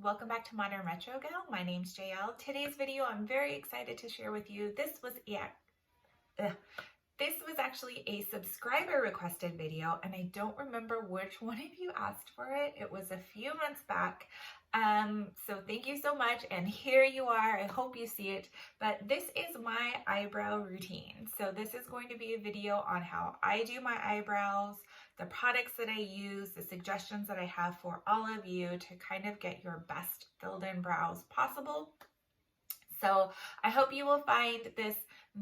welcome back to Modern Retro Gal. My name's JL. Today's video I'm very excited to share with you. This was actually a subscriber requested video, and I don't remember which one of you asked for it. It was a few months back. So thank you so much, and here you are. I hope you see it, but this is my eyebrow routine. So this is going to be a video on how I do my eyebrows, the products that I use, the suggestions that I have for all of you to kind of get your best filled in brows possible. So I hope you will find this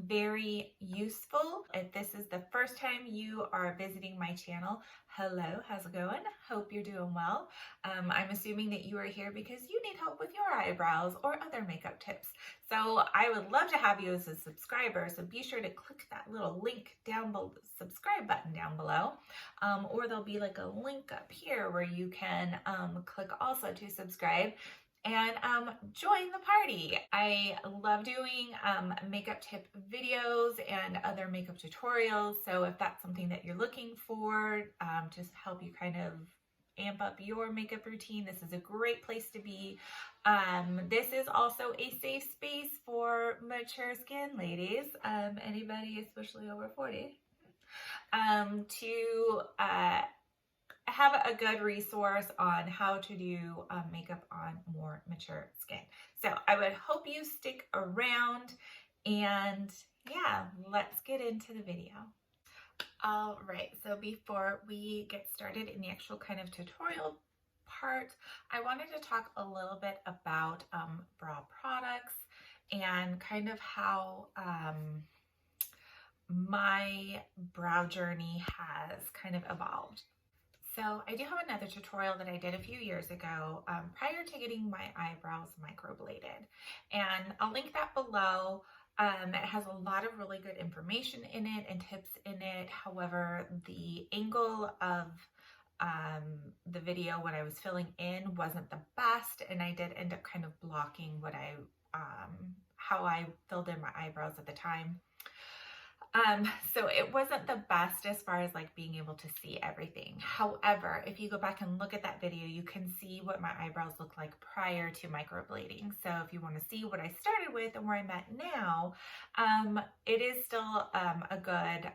very useful. If this is the first time you are visiting my channel, hello, how's it going? Hope you're doing well. I'm assuming that you are here because you need help with your eyebrows or other makeup tips. So I would love to have you as a subscriber, so be sure to click that little link down below, subscribe button down below, or there'll be like a link up here where you can click also to subscribe and join the party. I love doing makeup tip videos and other makeup tutorials. So if that's something that you're looking for, just help you kind of amp up your makeup routine, this is a great place to be. This is also a safe space for mature skin ladies, anybody especially over 40, to have a good resource on how to do makeup on more mature skin. So I would hope you stick around, and yeah, let's get into the video. All right, so before we get started in the actual kind of tutorial part, I wanted to talk a little bit about brow products and kind of how my brow journey has kind of evolved. So I do have another tutorial that I did a few years ago prior to getting my eyebrows microbladed, and I'll link that below. It has a lot of really good information in it and tips in it. However, the angle of the video when I was filling in wasn't the best, and I did end up kind of blocking what how I filled in my eyebrows at the time. So it wasn't the best as far as like being able to see everything. However, if you go back and look at that video, you can see what my eyebrows look like prior to microblading. So if you want to see what I started with and where I'm at now, it is still a good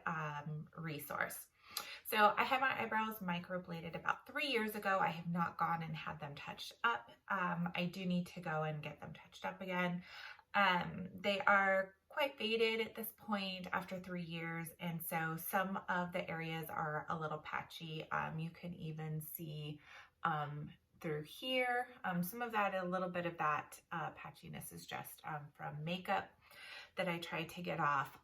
resource. So I had my eyebrows microbladed about 3 years ago. I have not gone and had them touched up. I do need to go and get them touched up again. They are quite faded at this point after 3 years, and so some of the areas are a little patchy. You can even see through here. Some of that, a little bit of that patchiness is just from makeup that I tried to get off,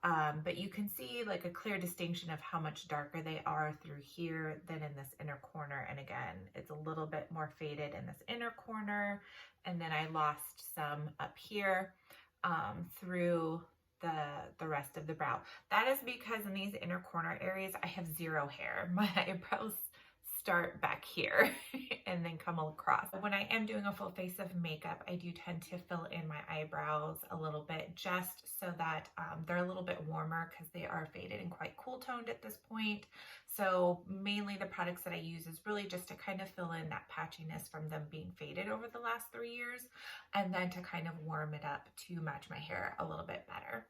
but you can see like a clear distinction of how much darker they are through here than in this inner corner. And again, it's a little bit more faded in this inner corner, and then I lost some up here through the rest of the brow. That is because in these inner corner areas I have zero hair. My eyebrows start back here and then come across. When I am doing a full face of makeup, I do tend to fill in my eyebrows a little bit just so that they're a little bit warmer, because they are faded and quite cool toned at this point. So mainly the products that I use is really just to kind of fill in that patchiness from them being faded over the last 3 years, and then to kind of warm it up to match my hair a little bit better.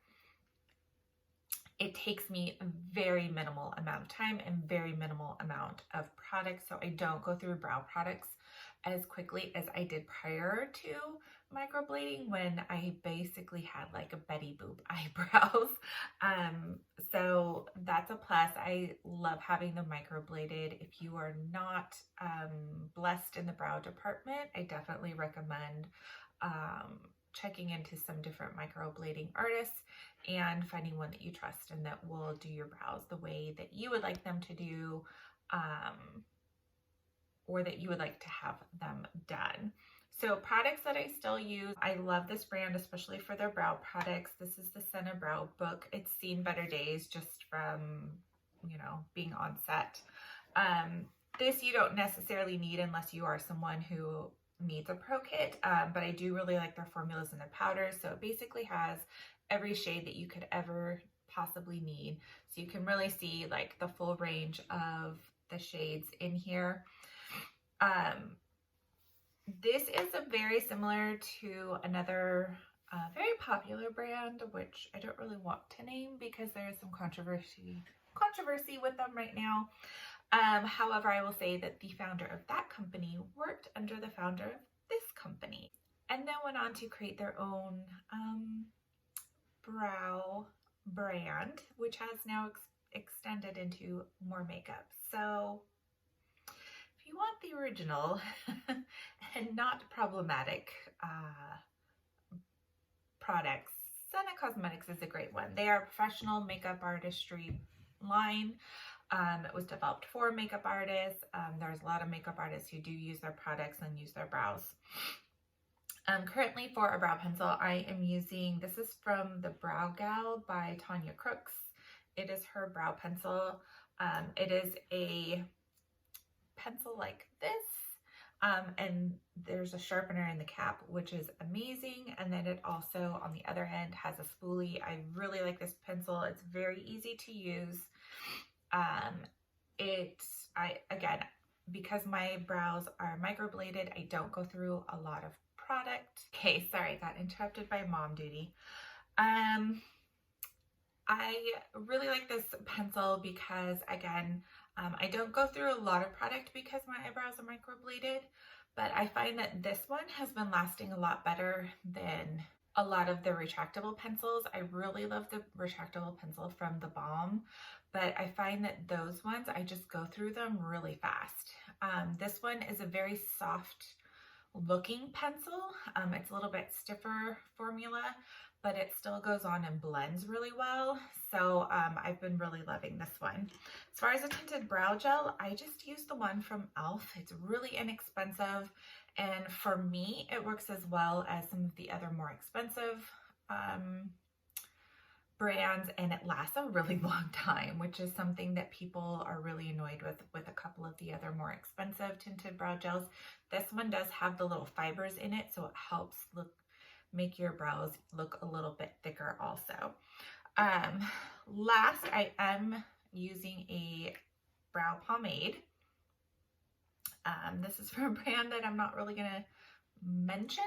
It takes me a very minimal amount of time and very minimal amount of products, so I don't go through brow products as quickly as I did prior to microblading, when I basically had like a Betty Boop eyebrows. So that's a plus. I love having them microbladed. If you are not blessed in the brow department, I definitely recommend checking into some different microblading artists and finding one that you trust and that will do your brows the way that you would like them to do, or that you would like to have them done. So products that I still use, I love this brand, especially for their brow products. This is the Senna Brow Book. It's seen better days just from, you know, being on set. This you don't necessarily need unless you are someone who needs a pro kit, but I do really like their formulas and their powders. So it basically has every shade that you could ever possibly need. So you can really see like the full range of the shades in here. This is a very similar to another very popular brand, which I don't really want to name because there is some controversy with them right now. However, I will say that the founder of that company worked under the founder of this company and then went on to create their own brow brand, which has now extended into more makeup. So if you want the original and not problematic products, Senna Cosmetics is a great one. They are a professional makeup artistry line. It was developed for makeup artists. There's a lot of makeup artists who do use their products and use their brows. Currently for a brow pencil, I am using, this is from the Brow Gal by Tanya Crooks. It is her brow pencil. It is a pencil like this. And there's a sharpener in the cap, which is amazing. And then it also, on the other end, has a spoolie. I really like this pencil. It's very easy to use. Again, because my brows are microbladed, I don't go through a lot of product. Okay, sorry, I got interrupted by mom duty. I really like this pencil because, again, I don't go through a lot of product because my eyebrows are microbladed, but I find that this one has been lasting a lot better than a lot of the retractable pencils. I really love the retractable pencil from the Balm, but I find that those ones, I just go through them really fast. This one is a very soft looking pencil. It's a little bit stiffer formula, but it still goes on and blends really well. So I've been really loving this one. As far as a tinted brow gel, I just use the one from e.l.f. It's really inexpensive. And for me, it works as well as some of the other more expensive brands, and it lasts a really long time, which is something that people are really annoyed with a couple of the other more expensive tinted brow gels. This one does have the little fibers in it, so it helps make your brows look a little bit thicker also. Last, I am using a brow pomade. This is from a brand that I'm not really gonna mention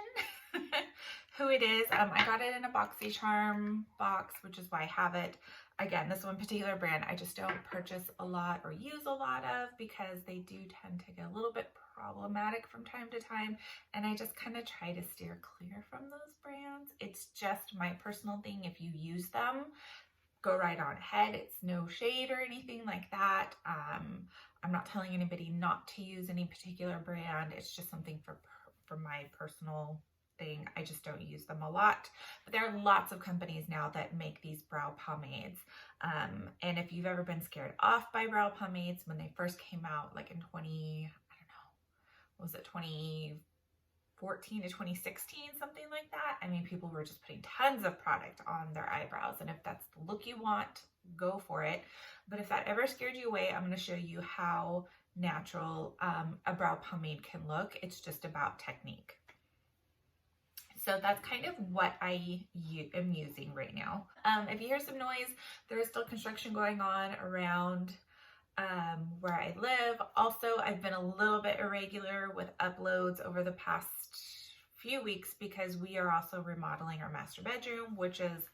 who it is. I got it in a BoxyCharm box, which is why I have it. Again, this one particular brand I just don't purchase a lot or use a lot of because they do tend to get a little bit problematic from time to time, and I just kind of try to steer clear from those brands. It's just my personal thing. If you use them, go right on ahead. It's no shade or anything like that. I'm not telling anybody not to use any particular brand. It's just something for my personal thing. I just don't use them a lot. But there are lots of companies now that make these brow pomades. And if you've ever been scared off by brow pomades when they first came out, like in 2014 to 2016, something like that. I mean, people were just putting tons of product on their eyebrows, and if that's the look you want, go for it. But if that ever scared you away, I'm going to show you how natural a brow pomade can look. It's just about technique. So that's kind of what I am using right now. If you hear some noise, there is still construction going on around where I live. Also, I've been a little bit irregular with uploads over the past few weeks because we are also remodeling our master bedroom, which is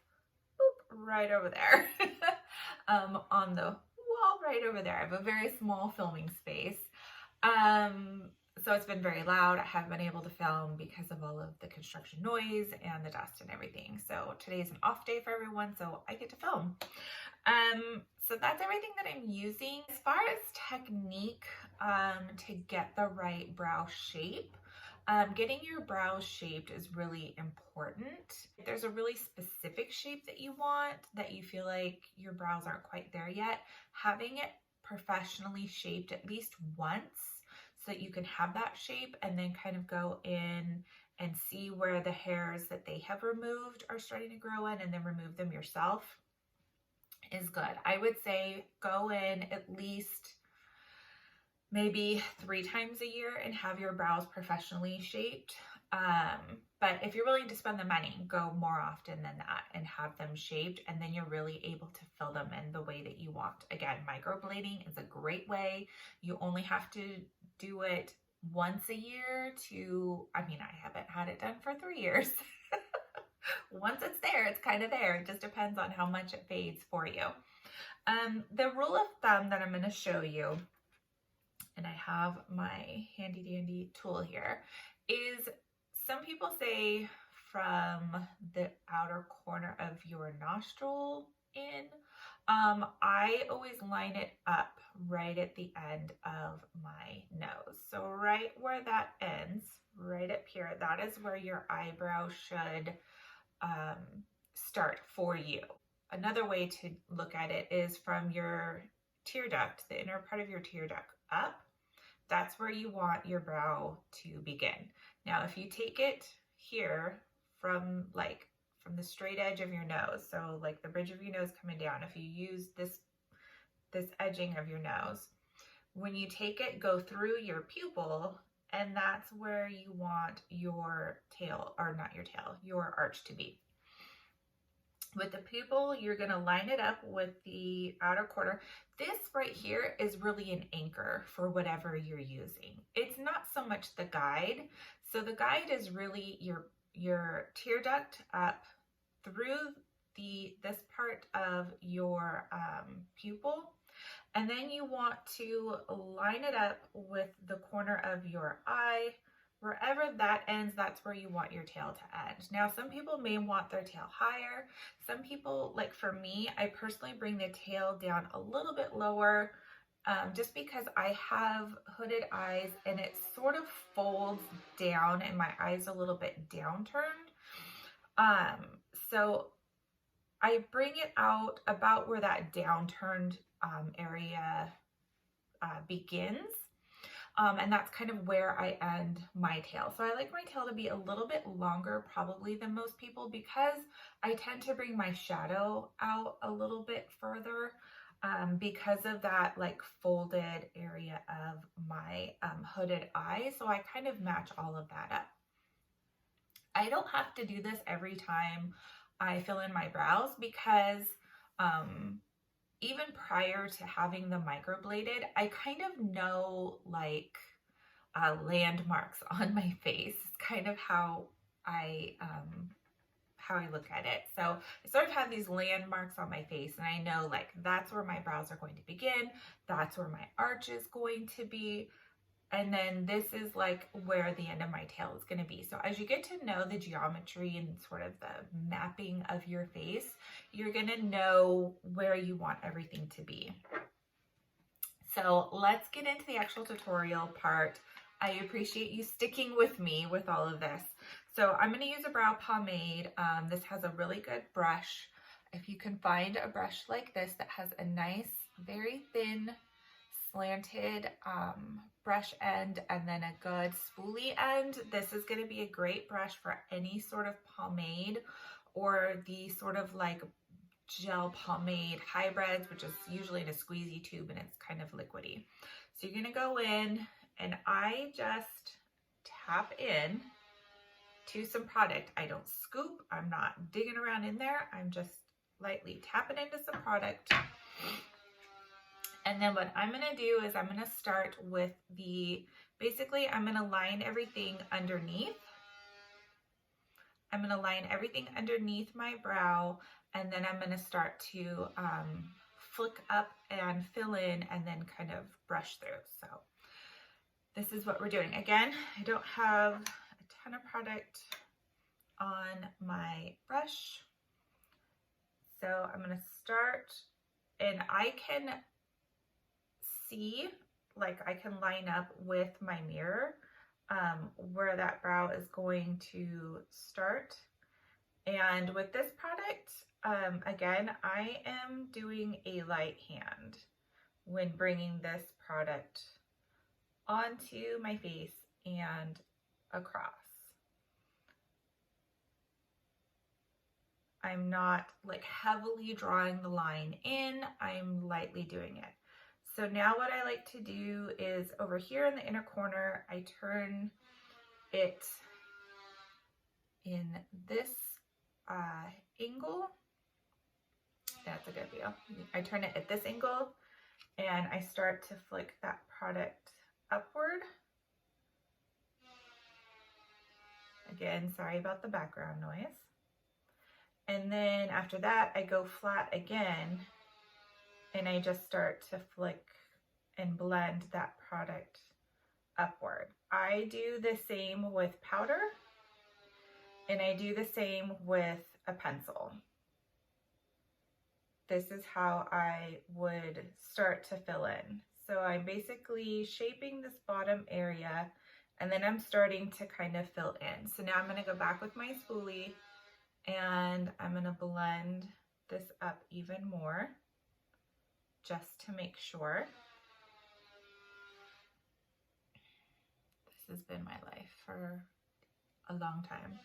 right over there on the wall right over there. I have a very small filming space. So it's been very loud. I haven't been able to film because of all of the construction noise and the dust and everything. So today is an off day for everyone, so I get to film. So that's everything that I'm using. As far as technique to get the right brow shape, getting your brows shaped is really important. If there's a really specific shape that you want, that you feel like your brows aren't quite there yet, having it professionally shaped at least once so that you can have that shape and then kind of go in and see where the hairs that they have removed are starting to grow in and then remove them yourself is good. I would say go in at least maybe 3 times a year and have your brows professionally shaped. But if you're willing to spend the money, go more often than that and have them shaped, and then you're really able to fill them in the way that you want. Again, microblading is a great way. You only have to do it once a year to, I mean, I haven't had it done for 3 years. Once it's there, it's kind of there. It just depends on how much it fades for you. The rule of thumb that I'm going to show you, and I have my handy dandy tool here, is some people say from the outer corner of your nostril in. I always line it up right at the end of my nose. So right where that ends, right up here, that is where your eyebrow should start for you. Another way to look at it is from your tear duct, the inner part of your tear duct up. That's where you want your brow to begin. Now, if you take it here from the straight edge of your nose, so like the bridge of your nose coming down, if you use this edging of your nose, when you take it, go through your pupil, and that's where you want your tail, or not your tail, your arch to be. With the pupil, you're going to line it up with the outer corner. This right here is really an anchor for whatever you're using. It's not so much the guide. So the guide is really your tear duct up through this part of your pupil. And then you want to line it up with the corner of your eye. Wherever that ends, that's where you want your tail to end. Now, some people may want their tail higher. Some people, like for me, I personally bring the tail down a little bit lower just because I have hooded eyes and it sort of folds down and my eye's a little bit downturned. So I bring it out about where that downturned area begins. And that's kind of where I end my tail. So I like my tail to be a little bit longer probably than most people because I tend to bring my shadow out a little bit further because of that like folded area of my hooded eye. So I kind of match all of that up. I don't have to do this every time I fill in my brows because even prior to having the microbladed, I kind of know like landmarks on my face. It's kind of how I look at it. So I sort of have these landmarks on my face and I know like that's where my brows are going to begin. That's where my arch is going to be. And then this is like where the end of my tail is going to be. So as you get to know the geometry and sort of the mapping of your face, you're going to know where you want everything to be. So let's get into the actual tutorial part. I appreciate you sticking with me with all of this. So I'm going to use a brow pomade. This has a really good brush. If you can find a brush like this that has a nice, very thin, slanted brush end and then a good spoolie end, this is going to be a great brush for any sort of pomade or the sort of like gel pomade hybrids, which is usually in a squeezy tube and it's kind of liquidy. So you're going to go in and I just tap in to some product. I don't scoop, I'm not digging around in there, I'm just lightly tapping into some product. And then what I'm going to do is I'm going to start with basically I'm going to line everything underneath. I'm going to line everything underneath my brow, and then I'm going to start to flick up and fill in and then kind of brush through. So this is what we're doing. Again, I don't have a ton of product on my brush. So I'm going to start, and I can see, like I can line up with my mirror where that brow is going to start. And with this product, again, I am doing a light hand when bringing this product onto my face and across. I'm not like heavily drawing the line in, I'm lightly doing it. So now what I like to do is over here in the inner corner, I turn it in this angle. That's a good view. I turn it at this angle and I start to flick that product upward. Again, sorry about the background noise. And then after that, I go flat again, and I just start to flick and blend that product upward. I do the same with powder, and I do the same with a pencil. This is how I would start to fill in. So I'm basically shaping this bottom area, and then I'm starting to kind of fill in. So now I'm going to go back with my spoolie, and I'm going to blend this up even more just to make sure. This has been my life for a long time.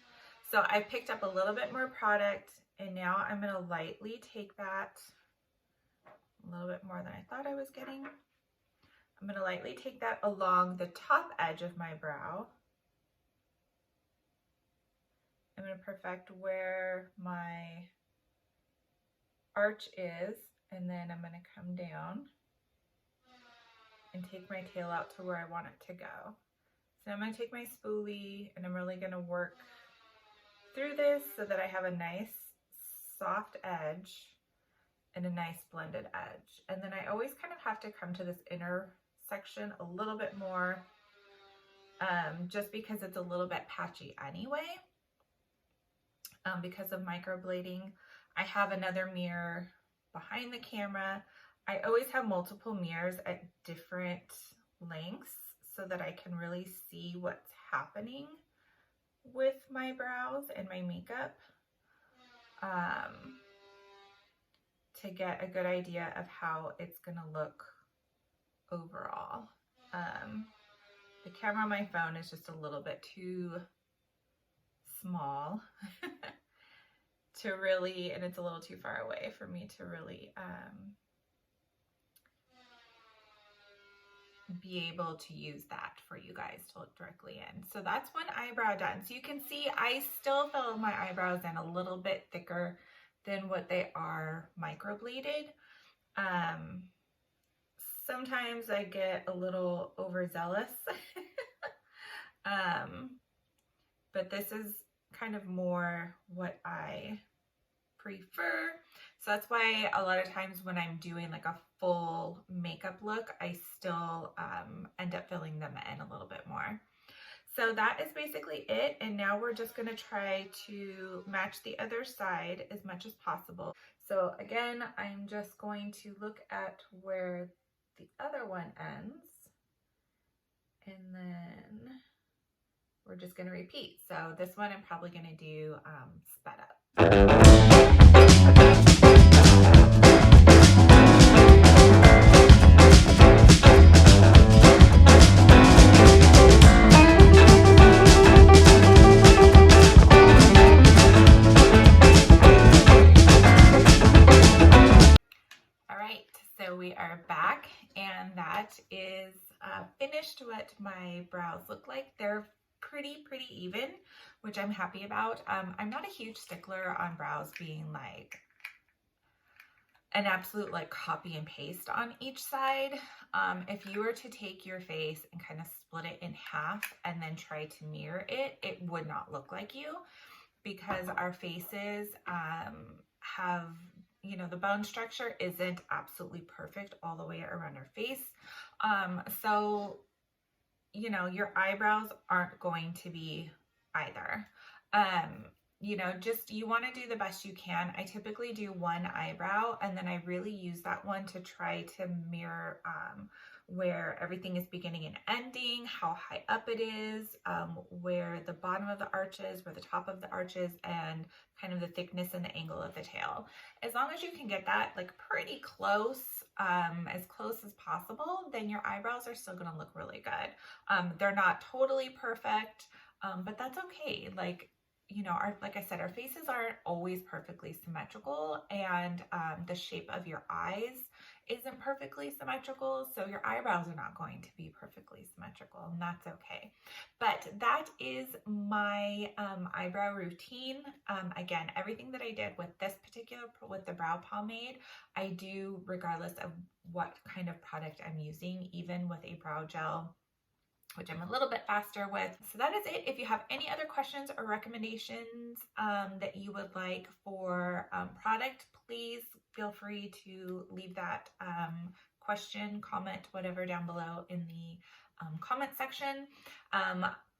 So I picked up a little bit more product, and now I'm going to lightly take that, a little bit more than I thought I was getting. I'm going to lightly take that along the top edge of my brow. I'm going to perfect where my arch is, and then I'm going to come down and take my tail out to where I want it to go. So I'm going to take my spoolie, and I'm really going to work through this so that I have a nice soft edge and a nice blended edge. And then I always kind of have to come to this inner section a little bit more, just because it's a little bit patchy anyway, because of microblading. I have another mirror behind the camera. I always have multiple mirrors at different lengths so that I can really see what's happening with my brows and my makeup, to get a good idea of how it's gonna look overall. The camera on my phone is just a little bit too small to really, and it's a little too far away for me to really be able to use that for you guys to look directly in. So that's one eyebrow done. So you can see I still fill my eyebrows in a little bit thicker than what they are microbladed. Sometimes I get a little overzealous, but this is kind of more what I prefer. So that's why a lot of times when I'm doing like a full makeup look, I still end up filling them in a little bit more. So that is basically it. And now we're just going to try to match the other side as much as possible. So again, I'm just going to look at where the other one ends, and then we're just going to repeat. So this one I'm probably going to do sped up. All right, so we are back, and that is finished what my brows look like. They're pretty even, which I'm happy about. I'm not a huge stickler on brows being like an absolute like copy and paste on each side. If you were to take your face and kind of split it in half and then try to mirror it, it would not look like you, because our faces have, you know, the bone structure isn't absolutely perfect all the way around our face. So, you know, your eyebrows aren't going to be either. You know, just, you want to do the best you can. I typically do one eyebrow, and then I really use that one to try to mirror where everything is beginning and ending, how high up it is, where the bottom of the arch is, where the top of the arch is, and kind of the thickness and the angle of the tail. As long as you can get that like pretty close, as close as possible, then your eyebrows are still going to look really good. They're not totally perfect, but that's okay. Like, you know, like I said, our faces aren't always perfectly symmetrical, and the shape of your eyes isn't perfectly symmetrical, so your eyebrows are not going to be perfectly symmetrical, and that's okay. But that is my eyebrow routine. Again, everything that I did with this particular, with the brow pomade, I do regardless of what kind of product I'm using, even with a brow gel. which I'm a little bit faster with. So that is it. If you have any other questions or recommendations that you would like for product, please feel free to leave that question, comment, whatever down below in the comment section.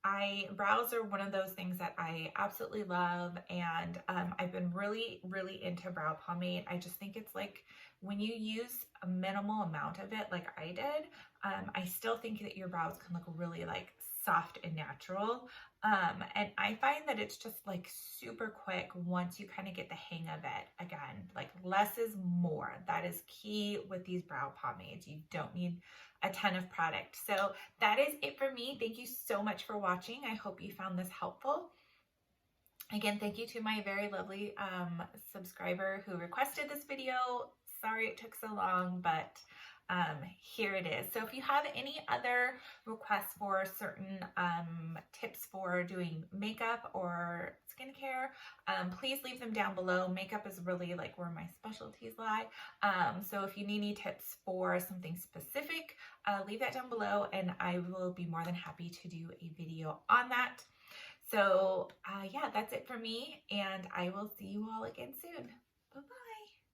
Eyebrows are one of those things that I absolutely love, and I've been really, really into brow pomade. I just think it's like when you use a minimal amount of it, like I did, I still think that your brows can look really like soft and natural. And I find that it's just like super quick once you kind of get the hang of it. Again, like less is more. That is key with these brow pomades. You don't need a ton of product. So that is it for me. Thank you so much for watching. I hope you found this helpful. Again, thank you to my very lovely subscriber who requested this video. Sorry it took so long, but here it is. So if you have any other requests for certain tips for doing makeup or skincare, please leave them down below. Makeup is really like where my specialties lie. So if you need any tips for something specific, leave that down below and I will be more than happy to do a video on that. So yeah, that's it for me, and I will see you all again soon. Bye-bye.